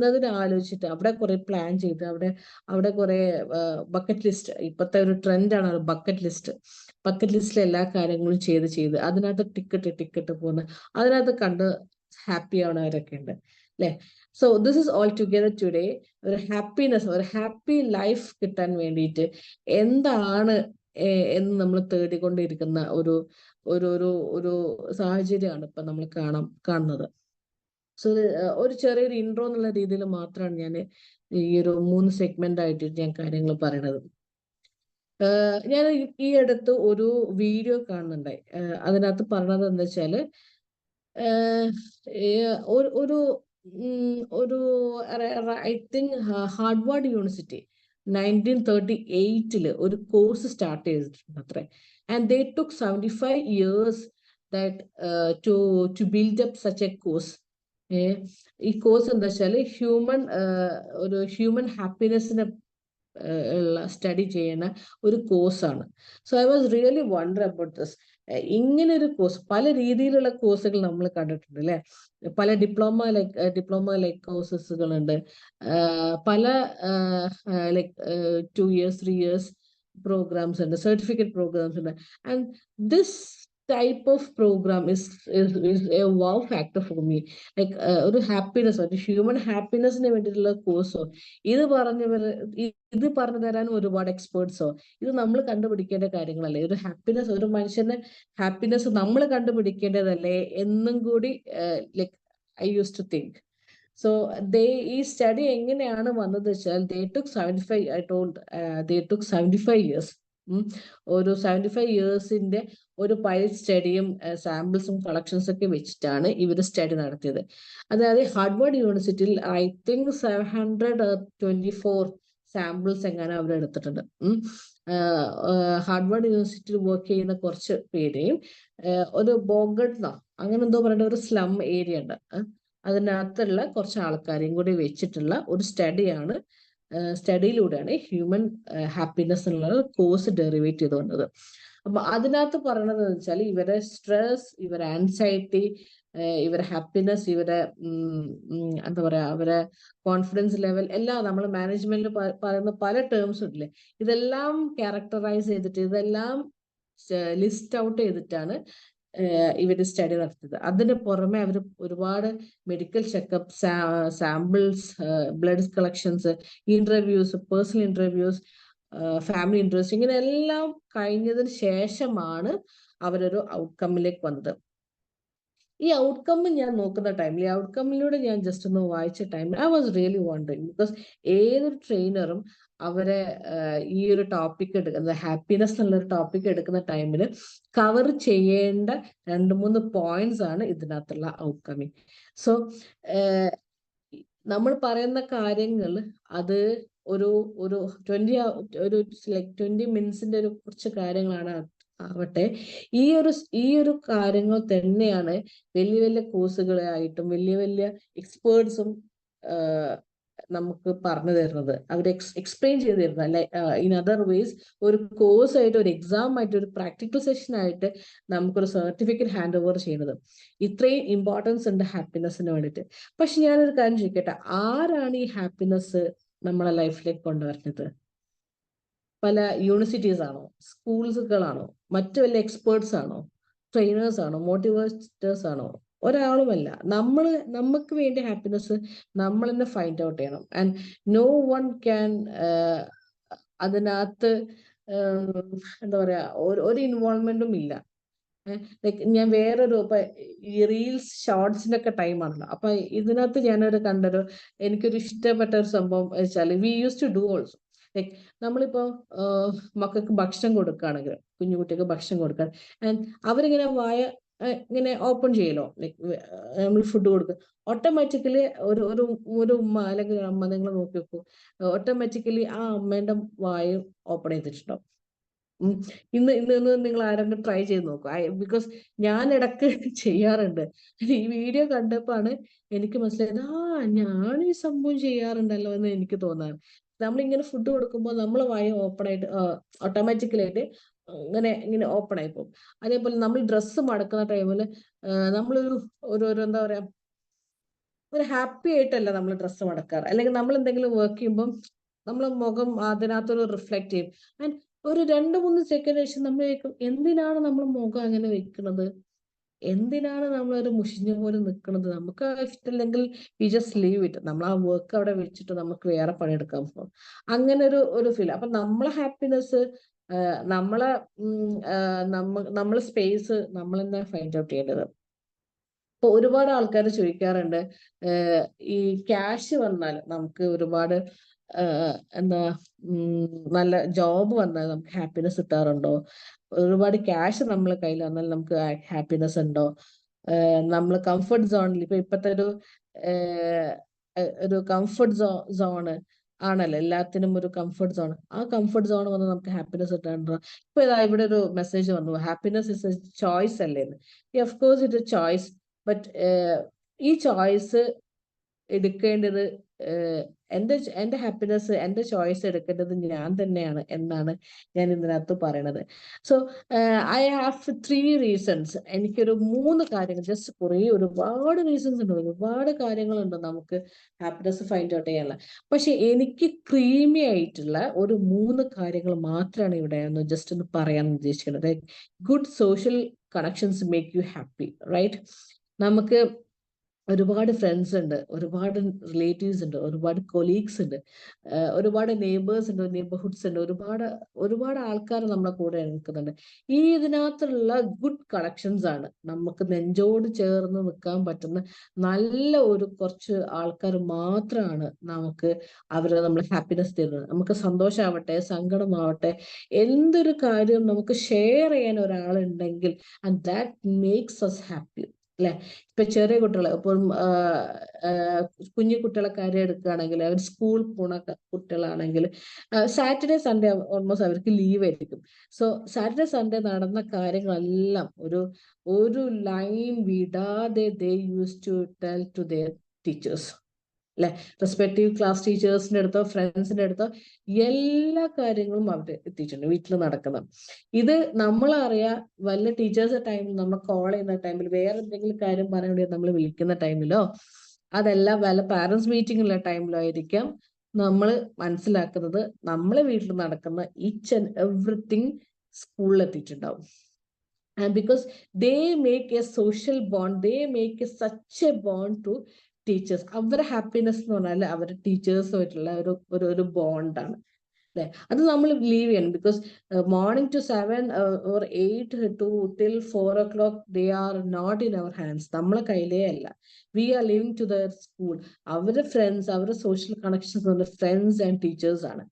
അതിനെ ആലോചിച്ചിട്ട് അവിടെ കുറെ പ്ലാൻ ചെയ്ത് അവിടെ കുറെ ബക്കറ്റ് ലിസ്റ്റ്, ഇപ്പോഴത്തെ ഒരു ട്രെൻഡാണ് ബക്കറ്റ് ലിസ്റ്റിൽ എല്ലാ കാര്യങ്ങളും ചെയ്ത് അതിനകത്ത് ടിക്കറ്റ് പോകുന്ന, അതിനകത്ത് കണ്ട് ഹാപ്പി ആവുന്നവരൊക്കെ ഉണ്ട്, അല്ലെ. So this is all together today. ഒരു ഹാപ്പിനെസ്, ഒരു ഹാപ്പി ലൈഫ് കിട്ടാൻ വേണ്ടിയിട്ട് എന്താണ് എന്ന് നമ്മൾ തേടിക്കൊണ്ടിരിക്കുന്ന ഒരു സാഹചര്യമാണ് ഇപ്പൊ നമ്മൾ കാണുന്നത്. സോ ഒരു ചെറിയൊരു ഇൻട്രോ എന്നുള്ള രീതിയിൽ മാത്രമാണ് ഞാൻ ഈ ഒരു 3 സെഗ്മെന്റ് ആയിട്ട് ഞാൻ കാര്യങ്ങൾ പറയണത്. ഞാൻ ഈ അടുത്ത് ഒരു വീഡിയോ കാണുന്നുണ്ടായി. അതിനകത്ത് പറഞ്ഞത് എന്താ വെച്ചാല് ഒരു ഐ തിങ്ക് ഹാർഡ്വാർഡ് യൂണിവേഴ്സിറ്റി 1938 ഒരു കോഴ്സ് സ്റ്റാർട്ട് ചെയ്തിട്ടുണ്ട് അത്രേ. And they took 75 years to build up such a course. ഈ കോഴ്സ് എന്താ വെച്ചാൽ ഹ്യൂമൻ ഹാപ്പിനെസ്സിനെ സ്റ്റഡി ചെയ്യുന്ന ഒരു കോഴ്സാണ്. So I was really wonder about this. ഇങ്ങനെ ഒരു കോഴ്സ്, പല രീതിയിലുള്ള കോഴ്സുകൾ നമ്മൾ കണ്ടിട്ടുണ്ട് അല്ലെ. പല ഡിപ്ലോമ ലൈക്ക് കോഴ്സസുകളുണ്ട്, പല ലൈക്ക് 2 years 3 years പ്രോഗ്രാംസ് ഉണ്ട്, സർട്ടിഫിക്കറ്റ് പ്രോഗ്രാംസ് ഉണ്ട്. And this type of program is a wow factor for me. Like ഒരു ഹാപ്പിനെസ്, ഒരു ഹ്യൂമൻ ഹാപ്പിനെസിന് വേണ്ടിയിട്ടുള്ള കോഴ്സോ, ഇത് പറഞ്ഞു തരാൻ ഒരുപാട് എക്സ്പേർട്സോ, ഇത് നമ്മൾ കണ്ടുപിടിക്കേണ്ട കാര്യങ്ങളല്ലേ. ഒരു ഹാപ്പിനെസ്, ഒരു മനുഷ്യന്റെ ഹാപ്പിനെസ് നമ്മൾ കണ്ടുപിടിക്കേണ്ടതല്ലേ എന്നും കൂടി like I use to think. So ഈ സ്റ്റഡി എങ്ങനെയാണ് വന്നത് വെച്ചാൽ, they took 75 years. ഒരു 75 yearsന്റെ ഒരു പൈലറ്റ് സ്റ്റഡിയും സാമ്പിൾസും കളക്ഷൻസ് ഒക്കെ വെച്ചിട്ടാണ് ഇവർ സ്റ്റഡി നടത്തിയത്. അതായത് ഹാർഡ്വേർഡ് യൂണിവേഴ്സിറ്റിയിൽ ഐ തിങ്ക് 724 സാമ്പിൾസ് എങ്ങനെ അവർ എടുത്തിട്ടുണ്ട്. ഹാർഡ്വേർഡ് യൂണിവേഴ്സിറ്റിയിൽ വർക്ക് ചെയ്യുന്ന കുറച്ച് പേരെയും ഒരു ബോഗട്ന അങ്ങനെ എന്തോ പറയുന്ന ഒരു സ്ലം ഏരിയ ഉണ്ട്, അതിനകത്തുള്ള കുറച്ച് ആൾക്കാരെയും കൂടി വെച്ചിട്ടുള്ള ഒരു സ്റ്റഡിയിലൂടെയാണ് ഹ്യൂമൻ ഹാപ്പിനെസ് എന്നുള്ള കോഴ്സ് ഡെറിവേറ്റ് ചെയ്ത് വന്നത്. അപ്പൊ അതിനകത്ത് പറയണത് വെച്ചാൽ ഇവരെ സ്ട്രെസ്, ഇവരെ ആൻസൈറ്റി, ഇവരെ ഹാപ്പിനെസ്, ഇവരെ എന്താ പറയാ, അവരെ കോൺഫിഡൻസ് ലെവൽ എല്ലാം നമ്മൾ മാനേജ്മെന്റിൽ പറയുന്ന പല ടേംസും ഇല്ലേ, ഇതെല്ലാം ക്യാരക്ടറൈസ് ചെയ്തിട്ട്, ഇതെല്ലാം ലിസ്റ്റ് ഔട്ട് ചെയ്തിട്ടാണ് ഇവര് സ്റ്റഡി നടത്തിയത്. അതിന് പുറമെ അവർ ഒരുപാട് medical checkup, samples, blood collections, interviews, personal interviews, family interviews, ഇങ്ങനെ എല്ലാം കഴിഞ്ഞതിന് ശേഷമാണ് അവരൊരു ഔട്ട്കമ്മിലേക്ക് വന്നത്. ഈ ഔട്ട്കം ഞാൻ നോക്കുന്ന ടൈമിൽ, ഈ ഔട്ട്കമ്മിലൂടെ ഞാൻ ജസ്റ്റ് ഒന്ന് വായിച്ച ടൈമിൽ I was really wondering. Because ഏതൊരു ട്രെയിനറും അവരെ ഈ ഒരു ടോപ്പിക് എടുക്കുന്ന, ഹാപ്പിനെസ് എന്നുള്ളൊരു ടോപ്പിക് എടുക്കുന്ന ടൈമിൽ കവർ ചെയ്യേണ്ട 2-3 പോയിന്റ്സ് ആണ് ഇതിനകത്തുള്ള ഔട്ട്കമ്മിങ്. സോ നമ്മൾ പറയുന്ന കാര്യങ്ങൾ അത് ഒരു 20 മിനിറ്റ്സിന്റെ ഒരു കുറച്ച് കാര്യങ്ങളാണ് ആവട്ടെ, ഈ ഒരു കാര്യങ്ങൾ തന്നെയാണ് വലിയ വലിയ കോഴ്സുകളായിട്ടും വലിയ വലിയ എക്സ്പേർട്സും നമുക്ക് പറഞ്ഞു തരുന്നത്, അവർ എക്സ്പ്ലെയിൻ ചെയ്ത് തരുന്നത്. അല്ലെ, ഇൻ അതർ വേസ് ഒരു കോഴ്സ് ആയിട്ട്, ഒരു എക്സാം ആയിട്ട്, ഒരു പ്രാക്ടിക്കൽ സെഷൻ ആയിട്ട് നമുക്കൊരു സർട്ടിഫിക്കറ്റ് ഹാൻഡ് ഓവർ ചെയ്യുന്നത്. ഇത്രയും ഇമ്പോർട്ടൻസ് ഉണ്ട് ഹാപ്പിനെസ്സിന് വേണ്ടിയിട്ട്. പക്ഷെ ഞാനൊരു കാര്യം ചോദിക്കട്ടെ, ആരാണ് ഈ ഹാപ്പിനെസ് നമ്മളെ ലൈഫിലേക്ക് കൊണ്ടുവരുന്നത്? പല യൂണിവേഴ്സിറ്റീസ് ആണോ, സ്കൂൾസുകളാണോ, മറ്റു വല്ല എക്സ്പേർട്സ് ആണോ, ട്രെയിനേഴ്സ് ആണോ, മോട്ടിവേറ്റേഴ്സ് ആണോ? ഒരാളുമല്ല. നമുക്ക് വേണ്ടി ഹാപ്പിനെസ് നമ്മൾ തന്നെ ഫൈൻഡ് ഔട്ട് ചെയ്യണം. ആൻഡ് നോ വൺ ക്യാൻ അതിനകത്ത് എന്താ പറയാ, ഒരു ഇൻവോൾവ്മെന്റും ഇല്ല. ലൈക്ക് ഞാൻ വേറൊരു ഈ റീൽസ് ഷോർട്സിന്റെ ഒക്കെ ടൈമാണല്ലോ, അപ്പൊ ഇതിനകത്ത് ഞാനൊരു എനിക്കൊരു ഇഷ്ടപ്പെട്ട ഒരു സംഭവം വെച്ചാൽ, we use to do also. Like നമ്മളിപ്പോ മക്കൾക്ക് ഭക്ഷണം കൊടുക്കുകയാണെങ്കിൽ, കുഞ്ഞുകുട്ടിക്ക് ഭക്ഷണം കൊടുക്കാൻ, ആൻഡ് അവരിങ്ങനെ ഇങ്ങനെ ഓപ്പൺ ചെയ്യലോ, ലൈക്ക് നമ്മൾ ഫുഡ് കൊടുക്കുക, ഓട്ടോമാറ്റിക്കലി ഒരു ഉമ്മ അല്ലെങ്കിൽ അമ്മ, നിങ്ങൾ നോക്കി നോക്കൂ, ഓട്ടോമാറ്റിക്കലി ആ അമ്മേന്റെ വായും ഓപ്പൺ ചെയ്തിട്ടുണ്ടാവും. ഇന്ന് നിങ്ങൾ ആരെങ്കിലും ട്രൈ ചെയ്ത് നോക്കുക. ബിക്കോസ് ഞാൻ ഇടക്ക് ചെയ്യാറുണ്ട്. ഈ വീഡിയോ കണ്ടപ്പോഴാണ് എനിക്ക് മനസ്സിലായത്, ഞാൻ ഈ സംഭവം ചെയ്യാറുണ്ടല്ലോ എന്ന് എനിക്ക് തോന്നാറ്. നമ്മളിങ്ങനെ ഫുഡ് കൊടുക്കുമ്പോൾ നമ്മളെ വായ ഓപ്പൺ ആയിട്ട് ഓട്ടോമാറ്റിക്കലായിട്ട് ഇങ്ങനെ ഓപ്പൺ ആയി പോകും. അതേപോലെ നമ്മൾ ഡ്രസ്സ് മടക്കുന്ന ടൈമിൽ നമ്മളൊരു എന്താ പറയാ, ഒരു ഹാപ്പി ആയിട്ടല്ല നമ്മൾ ഡ്രസ്സ് മടക്കാറ്. അല്ലെങ്കിൽ നമ്മൾ എന്തെങ്കിലും വർക്ക് ചെയ്യുമ്പോൾ നമ്മളെ മുഖം അതിനകത്തൊരു റിഫ്ലക്ട് ചെയ്യും. ആൻഡ് ഒരു 2-3 സെക്കൻഡ് ശേഷം നമ്മൾ കേൾക്കും, എന്തിനാണ് നമ്മൾ മുഖം അങ്ങനെ വെക്കുന്നത്, എന്തിനാണ് നമ്മളൊരു മുഷിഞ്ഞ പോലെ നിൽക്കുന്നത്, നമുക്ക് ഇഷ്ടമല്ലെങ്കിൽ വി ജസ്റ്റ് ലീവ് ഇറ്റ്, നമ്മൾ ആ വർക്ക് അവിടെ വെച്ചിട്ട് നമുക്ക് വേറെ പണിയെടുക്കാൻ പോകും. അങ്ങനെ ഒരു ഫീൽ. അപ്പൊ നമ്മളെ ഹാപ്പിനെസ്, നമ്മളെ സ്പേസ് നമ്മൾ തന്നെ ഫൈൻഡ് ഔട്ട് ചെയ്യേണ്ടത്. ഇപ്പൊ ഒരുപാട് ആൾക്കാർ ചോദിക്കാറുണ്ട്, ഈ ക്യാഷ് വന്നാൽ നമുക്ക് ഒരുപാട് എന്താ നല്ല ജോബ് വന്നാൽ നമുക്ക് ഹാപ്പിനെസ് കിട്ടാറുണ്ടോ, ഒരുപാട് ക്യാഷ് നമ്മളെ കയ്യിൽ വന്നാൽ നമുക്ക് ഹാപ്പിനെസ് ഉണ്ടോ, നമ്മൾ കംഫർട്ട് സോണിൽ ഇപ്പത്തെ ഒരു കംഫർട്ട് സോണ് ആണല്ലോ, എല്ലാത്തിനും ഒരു കംഫർട്ട് സോൺ. ആ കംഫർട്ട് സോൺ വന്ന് നമുക്ക് ഹാപ്പിനെസ് കിട്ടാറുണ്ടോ? ഇപ്പൊ ഇവിടെ ഒരു മെസ്സേജ് വന്നു, ഹാപ്പിനെസ് ഇസ് എ ചോയ്സ് അല്ലേന്ന്. Of course it a choice, but ഈ ചോയ്സ് എടുക്കേണ്ടത് എൻ്റെ ഹാപ്പിനെസ്, എൻ്റെ ചോയ്സ് എടുക്കേണ്ടത് ഞാൻ തന്നെയാണ് എന്നാണ് ഞാൻ ഇതിനകത്ത് പറയണത്. So I have 3 reasons. എനിക്കൊരു 3 കാര്യങ്ങൾ, ജസ്റ്റ് ഒരുപാട് റീസൺസ് ഉണ്ട്, ഒരുപാട് കാര്യങ്ങളുണ്ട് നമുക്ക് ഹാപ്പിനെസ് ഫൈൻഡ് ഔട്ട് ചെയ്യാനുള്ള. പക്ഷെ എനിക്ക് ക്രീമി ആയിട്ടുള്ള ഒരു 3 കാര്യങ്ങൾ മാത്രമാണ് ഇവിടെ ജസ്റ്റ് ഒന്ന് പറയാൻ ഉദ്ദേശിക്കുന്നത്. Good social connections make you happy, right? നമുക്ക് ഒരുപാട് ഫ്രണ്ട്സ് ഉണ്ട്, ഒരുപാട് റിലേറ്റീവ്സ് ഉണ്ട്, ഒരുപാട് കൊലീഗ്സ് ഉണ്ട്, ഒരുപാട് നെയ്ബേഴ്സ് ഉണ്ട്, നെയ്ബർഹുഡ്സ് ഉണ്ട്, ഒരുപാട് ആൾക്കാർ നമ്മളെ കൂടെ നിൽക്കുന്നുണ്ട്. ഇതിനകത്തുള്ള ഗുഡ് കണക്ഷൻസ് ആണ് നമുക്ക് നെഞ്ചോട് ചേർന്ന് നിൽക്കാൻ പറ്റുന്ന നല്ല കുറച്ച് ആൾക്കാർ മാത്രമാണ് നമുക്ക് നമ്മൾ ഹാപ്പിനെസ് തരുന്നത്. നമുക്ക് സന്തോഷമാവട്ടെ, സങ്കടമാവട്ടെ, എന്തൊരു കാര്യം നമുക്ക് ഷെയർ ചെയ്യാൻ ഒരാളുണ്ടെങ്കിൽ and that makes us happy, അല്ലെ? ഇപ്പൊ ചെറിയ കുട്ടികളെ, ഇപ്പം കുഞ്ഞു കുട്ടികളെ കാര്യം എടുക്കുകയാണെങ്കിൽ, അവർ സ്കൂൾ പോണ കുട്ടികളാണെങ്കിൽ സാറ്റർഡേ സൺഡേ ഓൾമോസ്റ്റ് അവർക്ക് ലീവ് ആയിരിക്കും. സോ സാറ്റർഡേ സൺഡേ നടന്ന കാര്യങ്ങളെല്ലാം ഒരു ലൈൻ വിടാതെ they use to tell to their teachers, അല്ലെ? റെസ്പെക്റ്റീവ് ക്ലാസ് ടീച്ചേഴ്സിന്റെ അടുത്തോ ഫ്രണ്ട്സിന്റെ അടുത്തോ എല്ലാ കാര്യങ്ങളും അവിടെ എത്തിയിട്ടുണ്ട്, വീട്ടിൽ നടക്കുന്നത്. ഇത് നമ്മളറിയാം, വല്ല ടീച്ചേഴ്സ് ടൈമിൽ നമ്മൾ കോൾ ചെയ്യുന്ന ടൈമിൽ, വേറെ എന്തെങ്കിലും കാര്യം പറയാൻ വേണ്ടി നമ്മൾ വിളിക്കുന്ന ടൈമിലോ, അതല്ല വല്ല പാരന്റ്സ് മീറ്റിംഗുള്ള ടൈമിലോ ആയിരിക്കാം നമ്മൾ മനസ്സിലാക്കുന്നത് നമ്മളെ വീട്ടിൽ നടക്കുന്ന ഈച്ച് ആൻഡ് എവറിത്തിങ് സ്കൂളിൽ എത്തിയിട്ടുണ്ടാവും. And because they make a social bond, they make such a bond to teachers. അവരുടെ ഹാപ്പിനെസ് എന്ന് പറഞ്ഞാൽ അവരുടെ ടീച്ചേഴ്സുമായിട്ടുള്ള ഒരു ബോണ്ടാണ്, അല്ലെ? അത് നമ്മൾ ലീവ് ചെയ്യണം. Because morning to 7 or 8 to till 4 o'clock they are not in our hands. നമ്മളെ കയ്യിലേ അല്ല. We are living to their school. അവരുടെ ഫ്രണ്ട്സ്, അവരുടെ social connections friends and teachers ആണ്.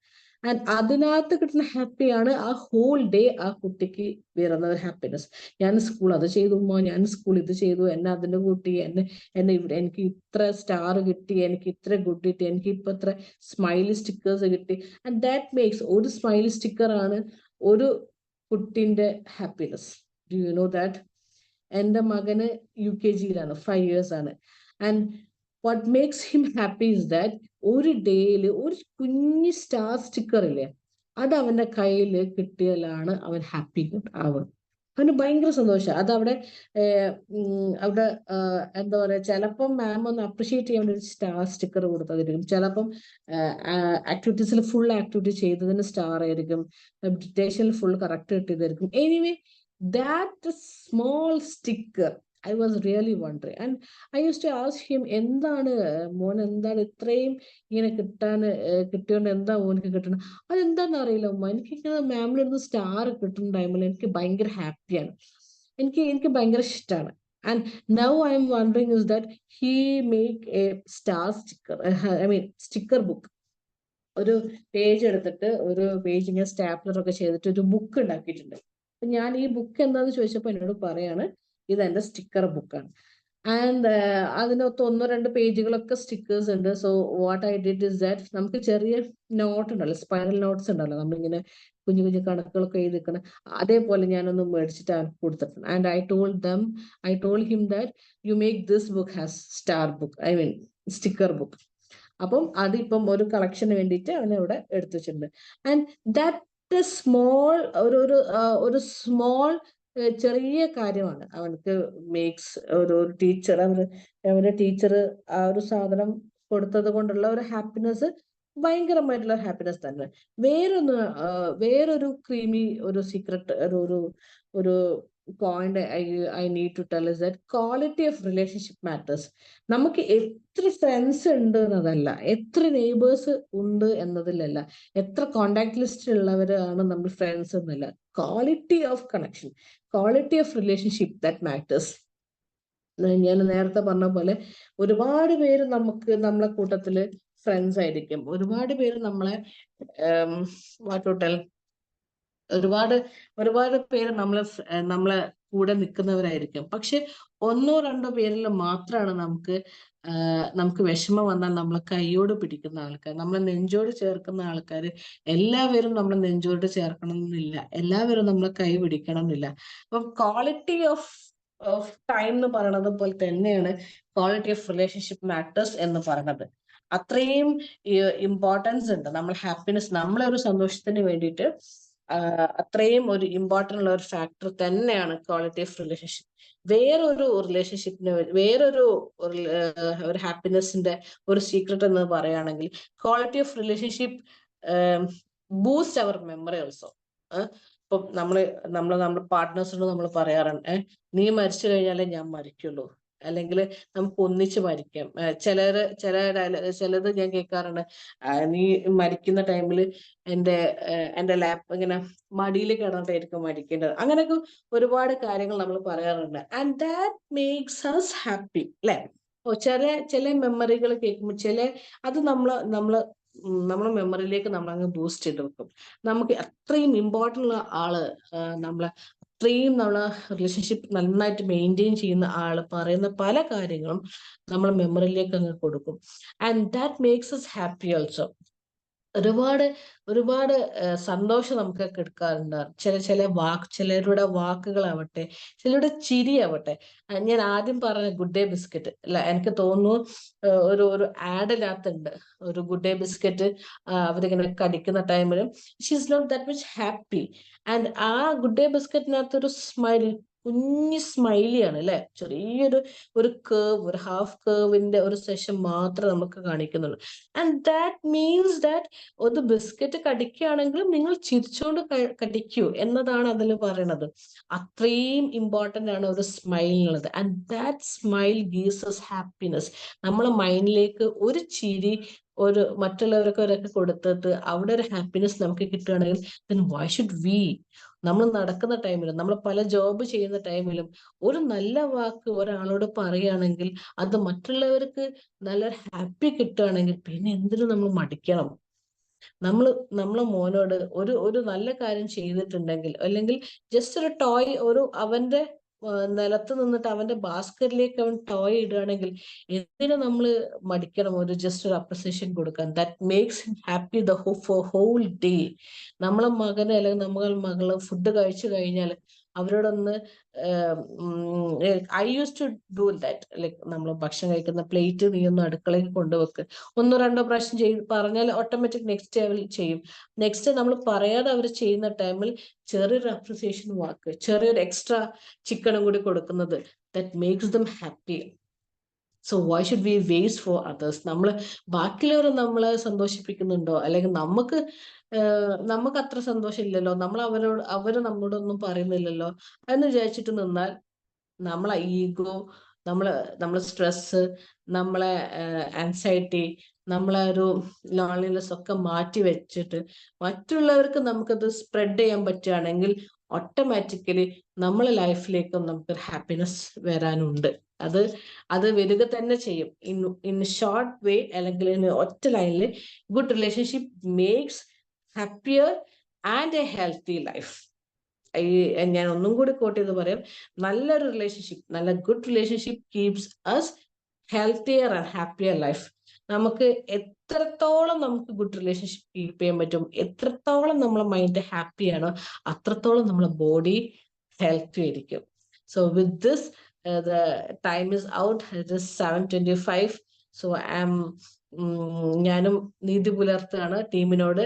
ആൻഡ് അതിനകത്ത് കിട്ടുന്ന ഹാപ്പിയാണ് ആ ഹോൾ ഡേ ആ കുട്ടിക്ക് വരുന്ന ഒരു ഹാപ്പിനെസ്. ഞാൻ സ്കൂൾ അത് ചെയ്തു, ഞാൻ സ്കൂൾ ഇത് ചെയ്തു, എന്നെ അതിന് കൂട്ടി, എന്നെ ഇവിടെ എനിക്ക് ഇത്ര സ്റ്റാർ കിട്ടി, എനിക്ക് ഇത്ര ഗുഡ് കിട്ടി, എനിക്ക് ഇപ്പൊ ഇത്ര സ്മൈലി സ്റ്റിക്കേഴ്സ് കിട്ടി. ആൻഡ് ദാറ്റ് മേക്സ്, ഒരു സ്മൈലി സ്റ്റിക്കർ ആണ് ഒരു കുട്ടിന്റെ happiness. Do you know that? എൻ്റെ മകന് UKG-യിലാണ്, 5 years ആണ്. And what makes him happy is that ഒരു ഡേയിൽ ഒരു കുഞ്ഞു സ്റ്റാർ സ്റ്റിക്കർ ഇല്ലേ, അത് അവന്റെ കയ്യിൽ കിട്ടിയാലാണ് അവൻ ഹാപ്പി ആവുക. അവന് ഭയങ്കര സന്തോഷം. അതവിടെ എന്താ പറയാ, ചിലപ്പം മാം ഒന്ന് അപ്രിഷിയേറ്റ് ചെയ്യാൻ വേണ്ടി ഒരു സ്റ്റാർ സ്റ്റിക്കർ കൊടുത്തതായിരിക്കും, ചിലപ്പം ആക്ടിവിറ്റീസിൽ ഫുൾ ആക്ടിവിറ്റി ചെയ്തതിന് സ്റ്റാർ ആയിരിക്കും, ഡിറ്റേഷനിൽ ഫുൾ കറക്റ്റ് കിട്ടിയതായിരിക്കും. Anyway that small sticker I was really wondering, and I used to ask him, എന്താണ് മോൻ, എന്താണ് ഇത്രയും ഇങ്ങനെ കിട്ടിയോണ്ട് എന്താ മോനക്ക് കിട്ടണം? അതെന്താന്ന് അറിയില്ല ഉമ്മ, എനിക്കിങ്ങനെ മാമിലിരുന്ന് സ്റ്റാർ കിട്ടുന്ന ടൈമിൽ എനിക്ക് ഭയങ്കര ഹാപ്പിയാണ്, എനിക്ക് ഭയങ്കര ഇഷ്ടമാണ്. And now I am wondering is that he make a star sticker, sticker book. ഒരു പേജ് എടുത്തിട്ട്, ഒരു പേജ് ഇങ്ങനെ സ്റ്റാപ്ലർ ഒക്കെ ചെയ്തിട്ട് ഒരു ബുക്ക് ഉണ്ടാക്കിയിട്ടുണ്ട്. അപ്പൊ ഞാൻ ഈ ബുക്ക് എന്താന്ന് ചോദിച്ചപ്പോ എന്നോട് പറയാണ്, ഇതെന്റെ സ്റ്റിക്കർ ബുക്കാണ്. ആൻഡ് അതിനകത്ത് 1-2 പേജുകളൊക്കെ സ്റ്റിക്കേഴ്സ് ഉണ്ട്. So what I did is that, നമുക്ക് ചെറിയ നോട്ട് ഉണ്ടല്ലോ, സ്പൈറൽ നോട്ട്സ് ഉണ്ടല്ലോ, നമ്മളിങ്ങനെ കുഞ്ഞു കുഞ്ഞു കണക്കുകളൊക്കെ എഴുതി വെക്കണം, അതേപോലെ ഞാനൊന്ന് മേടിച്ചിട്ട് കൊടുത്തിട്ടുണ്ട്. And I told him that you make this book as star book, sticker book. അപ്പം അതിപ്പം ഒരു കളക്ഷന് വേണ്ടിയിട്ട് അവനെ ഇവിടെ എടുത്തു വെച്ചിട്ടുണ്ട്. ആൻഡ് ദാറ്റ് സ്മോൾ ഒരു സ്മോൾ ചെറിയ കാര്യമാണ് അവനക്ക് മേക്സ് ഒരു ടീച്ചർ, അവന്റെ ടീച്ചർ ആ ഒരു സാധനം കൊടുത്തത് കൊണ്ടുള്ള ഒരു ഹാപ്പിനെസ് ഭയങ്കരമായിട്ടുള്ള ഹാപ്പിനെസ് തന്നെ. വേറൊരു ക്രീമി ഒരു സീക്രട്ട് ഒരു point I need to tell is that quality of relationship matters. നമുക്ക് എത്ര ഫ്രണ്ട്സ് ഉണ്ട് എന്നതല്ല, എത്ര നെയ്ബേഴ്സ് ഉണ്ട് എന്നതിലല്ല, എത്ര കോണ്ടാക്ട് ലിസ്റ്റ് ഉള്ളവരാണ് നമ്മൾ ഫ്രണ്ട്സ് എന്നല്ല, quality of connection, quality of relationship that matters. ഞാൻ നേരത്തെ പറഞ്ഞ പോലെ ഒരുപാട് പേര് നമ്മളെ കൂട്ടത്തില് ഫ്രണ്ട്സ് ആയിരിക്കും, ഒരുപാട് പേര് ഒരുപാട് പേര് നമ്മളെ കൂടെ നിൽക്കുന്നവരായിരിക്കും. പക്ഷെ 1-2 പേരിൽ മാത്രമാണ് നമുക്ക് വിഷമം വന്നാൽ നമ്മളെ കൈയോട് പിടിക്കുന്ന ആൾക്കാർ, നമ്മളെ നെഞ്ചോട് ചേർക്കുന്ന ആൾക്കാർ. എല്ലാവരും നമ്മളെ നെഞ്ചോട് ചേർക്കണം എന്നില്ല, എല്ലാവരും നമ്മളെ കൈ പിടിക്കണം എന്നില്ല. അപ്പം ക്വാളിറ്റി ഓഫ് ടൈം എന്ന് പറയുന്നത് പോലെ തന്നെയാണ് ക്വാളിറ്റി ഓഫ് റിലേഷൻഷിപ്പ് മാറ്റേഴ്സ് എന്ന് പറയുന്നത്. അത്രയും ഇമ്പോർട്ടൻസ് ഉണ്ട്. നമ്മൾ ഹാപ്പിനെസ്, നമ്മളെ ഒരു സന്തോഷത്തിന് വേണ്ടിയിട്ട് അത്രയും ഒരു ഇമ്പോർട്ടൻ്റ് ഉള്ള ഒരു ഫാക്ടർ തന്നെയാണ് ക്വാളിറ്റി ഓഫ് റിലേഷൻഷിപ്പ്. വേറൊരു റിലേഷൻഷിപ്പിന് വേറൊരു ഒരു ഹാപ്പിനെസിന്റെ ഒരു സീക്രട്ട് എന്ന് പറയുകയാണെങ്കിൽ, quality of relationship boost our memory also. ഇപ്പൊ നമ്മുടെ പാർട്ട്നേഴ്സിനോട് നമ്മൾ പറയാറുണ്ട്, നീ മരിച്ചു കഴിഞ്ഞാലേ ഞാൻ മരിക്കുള്ളൂ, അല്ലെങ്കിൽ നമുക്ക് ഒന്നിച്ച് മരിക്കാം. ചിലത് ഞാൻ കേൾക്കാറുണ്ട്, നീ മരിക്കുന്ന ടൈമിൽ എന്റെ ലാപ്പ് ഇങ്ങനെ മടിയിൽ കിടന്നിട്ടായിരിക്കും മരിക്കേണ്ടത്. അങ്ങനെയൊക്കെ ഒരുപാട് കാര്യങ്ങൾ നമ്മൾ പറയാറുണ്ട്. And that makes us happy, അല്ലെ? ചില മെമ്മറികൾ കേൾക്കുമ്പോൾ അത് നമ്മളെ മെമ്മറിയിലേക്ക് നമ്മൾ അങ്ങ് ബൂസ്റ്റ് ചെയ്ത് വെക്കും. നമുക്ക് അത്രയും ഇമ്പോർട്ടൻ്റ് ഉള്ള ആള്, അത്രയും നമ്മളെ റിലേഷൻഷിപ്പ് നന്നായിട്ട് മെയിൻറ്റെയിൻ ചെയ്യുന്ന ആള് പറയുന്ന പല കാര്യങ്ങളും നമ്മൾ മെമ്മറിയിലേക്ക് അങ്ങ് കൊടുക്കും. And that makes us happy also. ഒരുപാട് സന്തോഷം നമുക്ക് എടുക്കാറുണ്ട്. ചിലരുടെ വാക്കുകളാവട്ടെ, ചിലരുടെ ചിരിയാവട്ടെ. ഞാൻ ആദ്യം പറഞ്ഞ ഗുഡ് ഡേ ബിസ്ക്കറ്റ് അല്ല, എനിക്ക് തോന്നുന്നു ഒരു ആഡിനകത്തുണ്ട് ഒരു ഗുഡ് ഡേ ബിസ്ക്കറ്റ് അവരിങ്ങനെ കടിക്കുന്ന ടൈമിലും she is not that much happy. And ആ ഗുഡ് ഡേ ബിസ്ക്കറ്റിനകത്ത് ഒരു കുഞ്ഞു സ്മൈലിയാണ്, അല്ലെ? ചെറിയൊരു കേർവ്, ഒരു ഹാഫ് കേർവിന്റെ ഒരു സെഷൻ മാത്രമേ നമുക്ക് കാണിക്കുന്നുള്ളൂ. ആൻഡ് ദാറ്റ് മീൻസ് ദാറ്റ് ഒരു ബിസ്ക്കറ്റ് കടിക്കുകയാണെങ്കിലും നിങ്ങൾ ചിരിച്ചുകൊണ്ട് കടിക്കൂ എന്നതാണ് അതിൽ പറയണത്. അത്രയും ഇമ്പോർട്ടൻ്റ് ആണ് ഒരു സ്മൈലിനുള്ളത്. And that smile gives us happiness. നമ്മളെ മൈൻഡിലേക്ക് ഒരു ചിരി, ഒരു മറ്റുള്ളവർക്കൊക്കെ കൊടുത്തിട്ട് അവിടെ ഒരു ഹാപ്പിനെസ് നമുക്ക് കിട്ടുകയാണെങ്കിൽ, then why should we? നമ്മൾ നടക്കുന്ന ടൈമിലും നമ്മൾ പല ജോബ് ചെയ്യുന്ന ടൈമിലും ഒരു നല്ല വാക്ക് ഒരാളോട് പറയുകയാണെങ്കിൽ, അത് മറ്റുള്ളവർക്ക് നല്ലൊരു ഹാപ്പി കിട്ടുകയാണെങ്കിൽ, പിന്നെ എന്തിനു നമ്മൾ മടിക്കണം? നമ്മളെ മോനോട് ഒരു നല്ല കാര്യം ചെയ്തിട്ടുണ്ടെങ്കിൽ, അല്ലെങ്കിൽ ജസ്റ്റ് ഒരു ടോയ്, അവന്റെ നിലത്ത് നിന്നിട്ട് അവന്റെ ബാസ്ക്കറ്റിലേക്ക് അവൻ ടോയ് ഇടുകയാണെങ്കിൽ, എന്തിനു നമ്മൾ മടിക്കണം ജസ്റ്റ് ഒരു അപ്രിസിയേഷൻ കൊടുക്കാൻ? That makes him happy for whole day. നമ്മളെ മകന് അല്ലെങ്കിൽ മകള് ഫുഡ് കഴിച്ചു കഴിഞ്ഞാൽ അവരോടൊന്ന് I use to do that. Like നമ്മൾ ഭക്ഷണം കഴിക്കുന്ന പ്ലേറ്റ് നീ ഒന്ന് അടുക്കളയിൽ കൊണ്ടുവെക്ക്, 1-2 പ്രാവശ്യം പറഞ്ഞാൽ ഓട്ടോമാറ്റിക് നെക്സ്റ്റ് അവർ ചെയ്യും. നെക്സ്റ്റ് നമ്മൾ പറയാതെ അവർ ചെയ്യുന്ന ടൈമിൽ ചെറിയൊരു അപ്രിസിയേഷൻ വാക്ക്, ചെറിയൊരു എക്സ്ട്രാ ചിക്കനും കൂടി കൊടുക്കുന്നത്, that makes dum happy. So why should we waste for others? ബാക്കിയുള്ളവർ നമ്മളെ സന്തോഷിപ്പിക്കുന്നുണ്ടോ, അല്ലെങ്കിൽ നമുക്ക് അത്ര സന്തോഷം ഇല്ലല്ലോ, അവര് നമ്മളോടൊന്നും പറയുന്നില്ലല്ലോ എന്ന് വിചാരിച്ചിട്ട് നിന്നാൽ നമ്മളെ ഈഗോ, നമ്മളെ സ്ട്രെസ്, നമ്മളെ ആൻസൈറ്റി, നമ്മളെ ഒരു ലോൺലിനെസ് ഒക്കെ മാറ്റി വെച്ചിട്ട് മറ്റുള്ളവർക്ക് നമുക്കത് സ്പ്രെഡ് ചെയ്യാൻ പറ്റുകയാണെങ്കിൽ, ഓട്ടോമാറ്റിക്കലി നമ്മളെ ലൈഫിലേക്കും നമുക്കൊരു ഹാപ്പിനെസ് വരാനുണ്ട്. അത് വരിക തന്നെ ചെയ്യും. ഇൻ ഷോർട്ട് വേ, അല്ലെങ്കിൽ ഒറ്റ ലൈനിൽ, good relationship makes happier and A healthy life. ഞാൻ ഒന്നും കൂടി കോട്ട് ചെയ്ത് പറയാം, നല്ലൊരു റിലേഷൻഷിപ്പ്, നല്ല good relationship keeps us healthier and happier life. നമുക്ക് എത്രത്തോളം നമുക്ക് ഗുഡ് റിലേഷൻഷിപ്പ് കീപ്പ് ചെയ്യാൻ പറ്റും, എത്രത്തോളം നമ്മളെ മൈൻഡ് ഹാപ്പിയാണോ, അത്രത്തോളം നമ്മളെ ബോഡി ഹെൽത്തി ആയിരിക്കും. So with this, the time is out. It is 7:25. So ഞാനും നീതി പുലർത്തുകയാണ് ടീമിനോട്,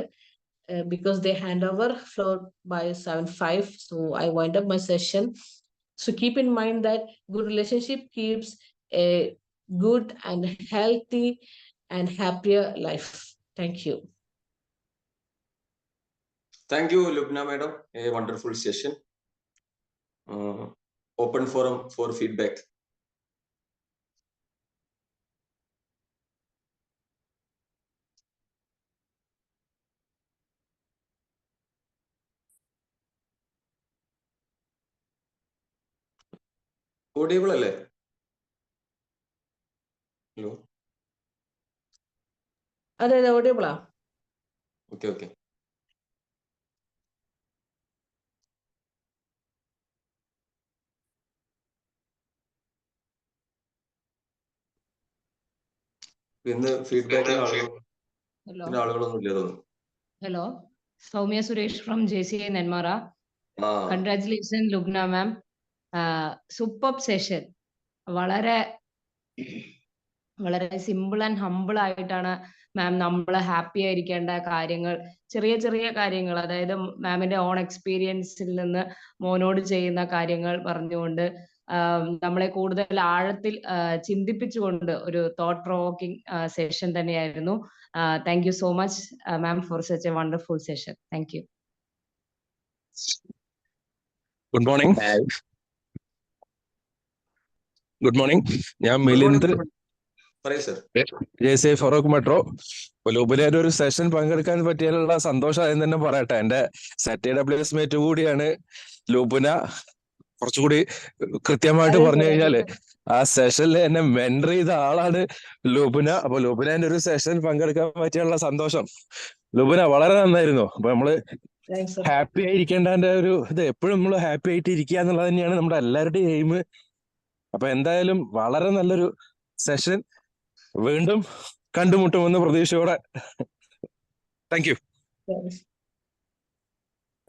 because they hand over floor by 7:05. So I wind up my session. So keep in mind that good relationship keeps a good and healthy and happier life. Thank you. Thank you, Lubna madam. A wonderful session. Open forum for feedback. Audible അല്ലേ? Hello, അതെ ഓഡിയബിളാ? Okay. ഇന്ന് ഫീഡ്ബാക്കിന് ആളുകളൊന്നും ഇല്ല തോന്നുന്നു. Hello, Soumya Suresh from JCA Nenmara. Congratulations, Lubna ma'am. Superb session. വളരെ വളരെ simple and humble ആയിട്ടാണ് മാം നമ്മളെ ഹാപ്പി ആയിരിക്കേണ്ട കാര്യങ്ങൾ, ചെറിയ ചെറിയ കാര്യങ്ങൾ, അതായത് മാമിന്റെ ഓൺ എക്സ്പീരിയൻസിൽ നിന്ന് മോനോട് ചെയ്യുന്ന കാര്യങ്ങൾ പറഞ്ഞുകൊണ്ട് നമ്മളെ കൂടുതൽ ആഴത്തിൽ ചിന്തിപ്പിച്ചുകൊണ്ട് ഒരു തോട്ട് പ്രൊവോക്കിംഗ് സെഷൻ തന്നെയായിരുന്നു. Thank you so much ma'am for such a wonderful session. Thank you. Good morning. Good morning. ഞാൻ മിലിന്ദ്, പറയൂ സർ. JCI Farook metro. ലുബിനയുടെ ഒരു സെഷൻ പങ്കെടുക്കാൻ പറ്റിയുള്ള സന്തോഷം ആദ്യം തന്നെ പറയട്ടെ. എന്റെ ZAWS മേറ്റ് കൂടിയാണ് ലുബിന. കുറച്ചുകൂടി കൃത്യമായിട്ട് പറഞ്ഞു കഴിഞ്ഞാല് ആ സെഷനിൽ എന്നെ മെന്റർ ചെയ്ത ആളാണ് ലുബിന. അപ്പൊ ലുബിനന്റെ ഒരു സെഷൻ പങ്കെടുക്കാൻ പറ്റിയുള്ള സന്തോഷം. ലുബിന വളരെ നന്നായിരുന്നു. അപ്പൊ നമ്മള് ഹാപ്പി ആയിരിക്കേണ്ടതിന്റെ ഒരു ഇത് എപ്പോഴും നമ്മൾ ഹാപ്പി ആയിട്ട് ഇരിക്കുക എന്നുള്ളത് തന്നെയാണ് നമ്മുടെ എല്ലാവരുടെയും എയിം. അപ്പൊ എന്തായാലും വളരെ നല്ലൊരു സെഷൻ. വീണ്ടും കണ്ടുമുട്ടുമെന്ന് പ്രതീക്ഷയോടെ. Thank you.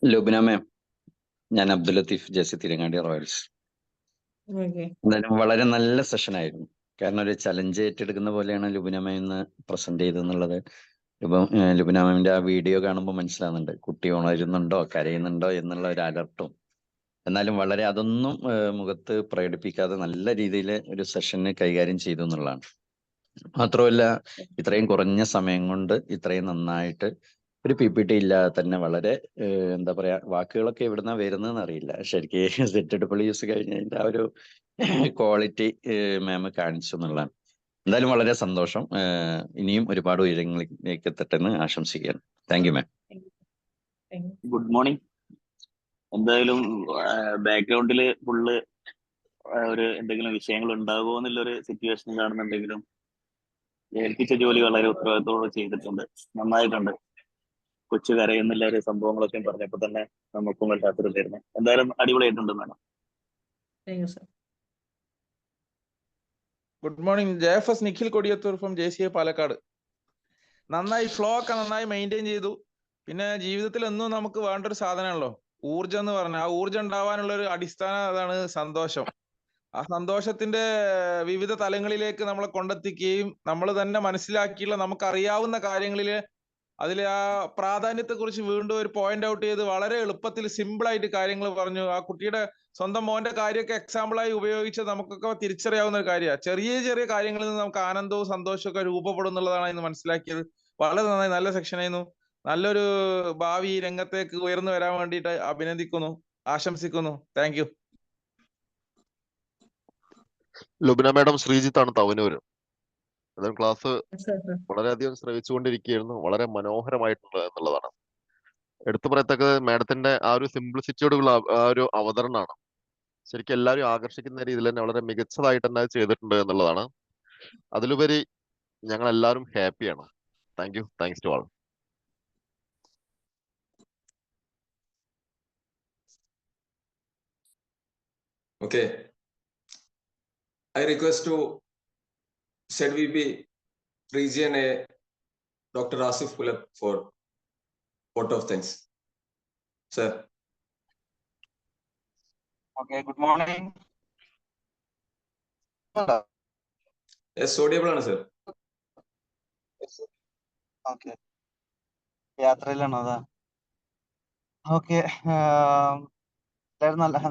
ലുബിന മാം, ഞാൻ അബ്ദുൽ ലത്തീഫ്, JC തിരങ്ങാടി റോയൽസ്. എന്തായാലും വളരെ നല്ല സെഷൻ ആയിരുന്നു. കാരണം ഒരു ചലഞ്ച് ഏറ്റെടുക്കുന്ന പോലെയാണ് ലുബിന മാം ഇന്ന് പ്രസന്റ് ചെയ്തെന്നുള്ളത്. ഇപ്പം ലുബിന മാമിന്റെ ആ വീഡിയോ കാണുമ്പോൾ മനസ്സിലാവുന്നുണ്ട് കുട്ടി ഉണരുന്നുണ്ടോ കരയുന്നുണ്ടോ എന്നുള്ള ഒരു അലർട്ടും. എന്നാലും വളരെ അതൊന്നും മുഖത്ത് പ്രകടിപ്പിക്കാതെ നല്ല രീതിയിൽ ഒരു സെഷന് കൈകാര്യം ചെയ്തു എന്നുള്ളതാണ്. മാത്രമല്ല ഇത്രയും കുറഞ്ഞ സമയം കൊണ്ട് ഇത്രയും നന്നായിട്ട് ഒരു PPT ഇല്ലാതെ തന്നെ വളരെ എന്താ പറയാ, വാക്കുകളൊക്കെ എവിടുന്നാ വരുന്നതെന്ന് അറിയില്ല. ശരിക്കും ZAWS കഴിഞ്ഞതിന്റെ ആ ഒരു ക്വാളിറ്റി മാം കാണിച്ചു എന്നുള്ളതാണ്. എന്തായാലും വളരെ സന്തോഷം. ഇനിയും ഒരുപാട് ഉയരങ്ങളിലേക്ക് എത്തട്ടെന്ന് ആശംസിക്കുകയാണ്. Thank you ma'am. Good morning. എന്തായാലും ബാക്ക്ഗ്രൗണ്ടിൽ ഫുള്ള് ഒരു എന്തെങ്കിലും വിഷയങ്ങൾ ഉണ്ടാകുമോ എന്നുള്ളൊരു സിറ്റുവേഷൻ കാണുന്നുണ്ടെങ്കിലും ഏൽപ്പിച്ച ജോലി വളരെ ഉത്തരവാദിത്തോടെ ചെയ്തിട്ടുണ്ട്. നന്നായിട്ടുണ്ട്. കൊച്ചു കരയുന്നില്ല ഒരു സംഭവങ്ങളൊക്കെ പറഞ്ഞപ്പോൾ തന്നെ നമുക്കും വല്ലാത്തൊരു തരുന്നു. എന്തായാലും അടിപൊളിയായിട്ടുണ്ട് madam. Good morning. JFS Nikhil Kodiyathur from JCI Palakkad. നന്നായി ഫ്ലോ ഒക്കെ നന്നായി മെയിൻറ്റെയിൻ ചെയ്തു. പിന്നെ ജീവിതത്തിൽ എന്നും നമുക്ക് വേണ്ട ഒരു സാധനമാണല്ലോ ഊർജം എന്ന് പറഞ്ഞാൽ. ആ ഊർജം ഉണ്ടാവാനുള്ള ഒരു അടിസ്ഥാനം അതാണ് സന്തോഷം. ആ സന്തോഷത്തിന്റെ വിവിധ തലങ്ങളിലേക്ക് നമ്മളെ കൊണ്ടെത്തിക്കുകയും നമ്മൾ തന്നെ മനസ്സിലാക്കിയുള്ള നമുക്കറിയാവുന്ന കാര്യങ്ങളിൽ അതിൽ ആ പ്രാധാന്യത്തെ കുറിച്ച് വീണ്ടും ഒരു പോയിന്റ് ഔട്ട് ചെയ്ത് വളരെ എളുപ്പത്തിൽ സിമ്പിൾ ആയിട്ട് കാര്യങ്ങൾ പറഞ്ഞു. ആ കുട്ടിയുടെ സ്വന്തം മോന്റെ കാര്യമൊക്കെ എക്സാമ്പിളായി ഉപയോഗിച്ച് നമുക്കൊക്കെ തിരിച്ചറിയാവുന്ന ഒരു കാര്യമാണ്. ചെറിയ ചെറിയ കാര്യങ്ങളിൽ നിന്ന് നമുക്ക് ആനന്ദവും സന്തോഷവും ഒക്കെ രൂപപ്പെടും എന്നുള്ളതാണ് ഇന്ന് മനസ്സിലാക്കിയത്. വളരെ നന്നായി, നല്ല സെക്ഷൻ ആയിരുന്നു. നല്ലൊരു ഭാവി രംഗത്തേക്ക് ഉയർന്നു വരാൻ വേണ്ടിയിട്ട് അഭിനന്ദിക്കുന്നു, ആശംസിക്കുന്നു. Thank you. ലുബിന മാഡം, ശ്രീജിത്താണ് തവനൂര്. അതായത് ക്ലാസ് വളരെയധികം ശ്രമിച്ചുകൊണ്ടിരിക്കുകയായിരുന്നു. വളരെ മനോഹരമായിട്ടുണ്ട് എന്നുള്ളതാണ് എടുത്തു പറയത്തക്കത്. മാഡത്തിന്റെ ആ ഒരു സിംപ്ലിസിറ്റിയോടുള്ള ആ ഒരു അവതരണമാണ് ശരിക്കും എല്ലാവരും ആകർഷിക്കുന്ന രീതിയിൽ തന്നെ വളരെ മികച്ചതായിട്ട് തന്നെ ചെയ്തിട്ടുണ്ട് എന്നുള്ളതാണ്. അതിലുപരി ഞങ്ങൾ എല്ലാവരും ഹാപ്പിയാണ്. Thank you. Thanks to all. Okay. I request to ZVP Region A, Dr. Asif Pulap for vote of thanks. Sir. Okay, good morning. Yes, audible, sir. Okay. യാത്രയിലാണോ? അതാ. ഓക്കെ.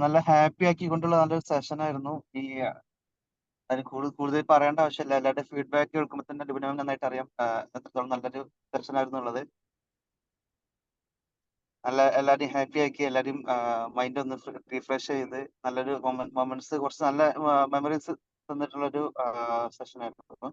നല്ല ഹാപ്പി ആക്കിക്കൊണ്ടുള്ള നല്ലൊരു സെഷൻ ആയിരുന്നു. ഈ അതിന് കൂടുതൽ പറയേണ്ട ആവശ്യമില്ല. എല്ലാവരുടെ ഫീഡ്ബാക്ക് കേൾക്കുമ്പോൾ തന്നെ ലുബിന നന്നായിട്ട് അറിയാം എത്രത്തോളം നല്ലൊരു സെഷൻ ആയിരുന്നു ഉള്ളത്. എല്ലാവരെയും ഹാപ്പി ആക്കി, എല്ലാവരെയും മൈൻഡ് ഒന്ന് റീഫ്രഷ് ചെയ്ത് നല്ലൊരു മൊമെന്റ്സ്, കുറച്ച് നല്ല മെമ്മറീസ് തന്നിട്ടുള്ളൊരു സെഷൻ ആയിരുന്നു.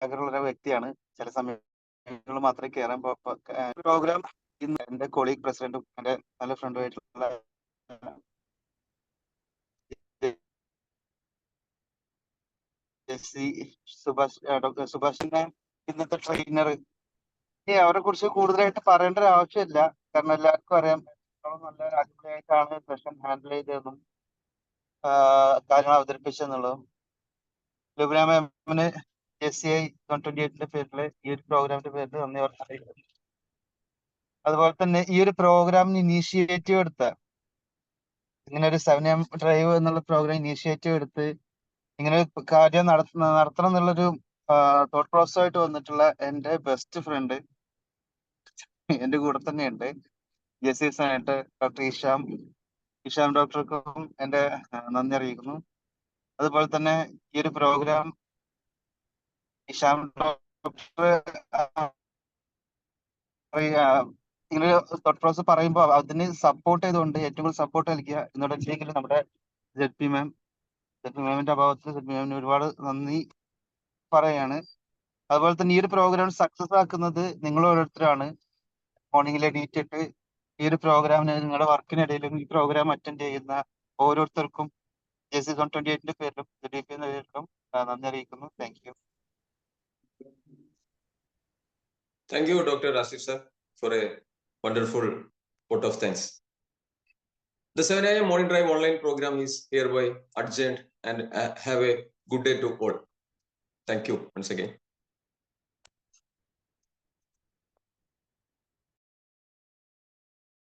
ആഗ്രഹമുള്ള വ്യക്തിയാണ്. ചില സമയങ്ങളിൽ മാത്രമേ കയറാൻ പ്രോഗ്രാം. ഇന്ന് എന്റെ കൊളീഗ് പ്രസിഡന്റും എന്റെ നല്ല ഫ്രണ്ടുമായിട്ടുള്ള ഡോക്ടർ സുഭാഷിന്റെ ഇന്നത്തെ ട്രെയിനർ, അവരെ കുറിച്ച് കൂടുതലായിട്ട് പറയേണ്ട ഒരു ആവശ്യമില്ല. കാരണം എല്ലാവർക്കും അറിയാം നല്ല അടിപൊളിയായിട്ടാണ് സെഷൻ ഹാൻഡിൽ ചെയ്തതെന്നും കാര്യങ്ങൾ അവതരിപ്പിച്ചെന്നുള്ളതും. ലുബിന മാമിന് JCI 128 പേരില് ഈ ഒരു പ്രോഗ്രാമിന്റെ പേരിൽ നന്ദി പറഞ്ഞു. അതുപോലെ തന്നെ ഈ ഒരു പ്രോഗ്രാമിന് ഇനീഷ്യേറ്റീവ് എടുത്ത, ഇങ്ങനെ ഒരു 7 AM ഡ്രൈവ് എന്നുള്ള പ്രോഗ്രാം ഇനീഷ്യേറ്റീവ് എടുത്ത് ഇങ്ങനെ ഒരു കാര്യം നടത്തണം എന്നുള്ളൊരു തോട്ട് പ്രോസസ് ആയിട്ട് വന്നിട്ടുള്ള എൻ്റെ ബെസ്റ്റ് ഫ്രണ്ട് എൻ്റെ കൂടെ തന്നെയുണ്ട്, ജെസിസ് ആയിട്ട് ഡോക്ടർ ഇഷാം ഡോക്ടർക്കും എൻ്റെ നന്ദി അറിയിക്കുന്നു. അതുപോലെ തന്നെ ഈ ഒരു പ്രോഗ്രാം ഇഷാം ഡോക്ടർ ഇങ്ങനെ തോട്ട് പ്രോസസ് പറയുമ്പോൾ അതിന് സപ്പോർട്ട് ചെയ്തുകൊണ്ട് ഏറ്റവും കൂടുതൽ സപ്പോർട്ട് നൽകിയ എന്നോട് നമ്മുടെ ZP മാമിന്റെ അഭാവത്തിൽ ZP മാമിന് ഒരുപാട് നന്ദി പറയാണ്. അതുപോലെ തന്നെ ഈ ഒരു പ്രോഗ്രാം സക്സസ് ആക്കുന്നത് നിങ്ങൾ ഓരോരുത്തരാണ്. മോർണിംഗിൽ എണീറ്റിട്ട് ഈ ഒരു പ്രോഗ്രാമിന് നിങ്ങളുടെ വർക്കിനിടയിലും ഈ പ്രോഗ്രാം അറ്റൻഡ് ചെയ്യുന്ന ഓരോരുത്തർക്കും JC 128 പേരിലും ZDP പേരിലും നന്ദി അറിയിക്കുന്നു. Thank you. Thank you, Dr. Asif sir, for a wonderful vote of thanks. The 7 AM morning drive online program is hereby adjourned, and have a good day to all. Thank you once again.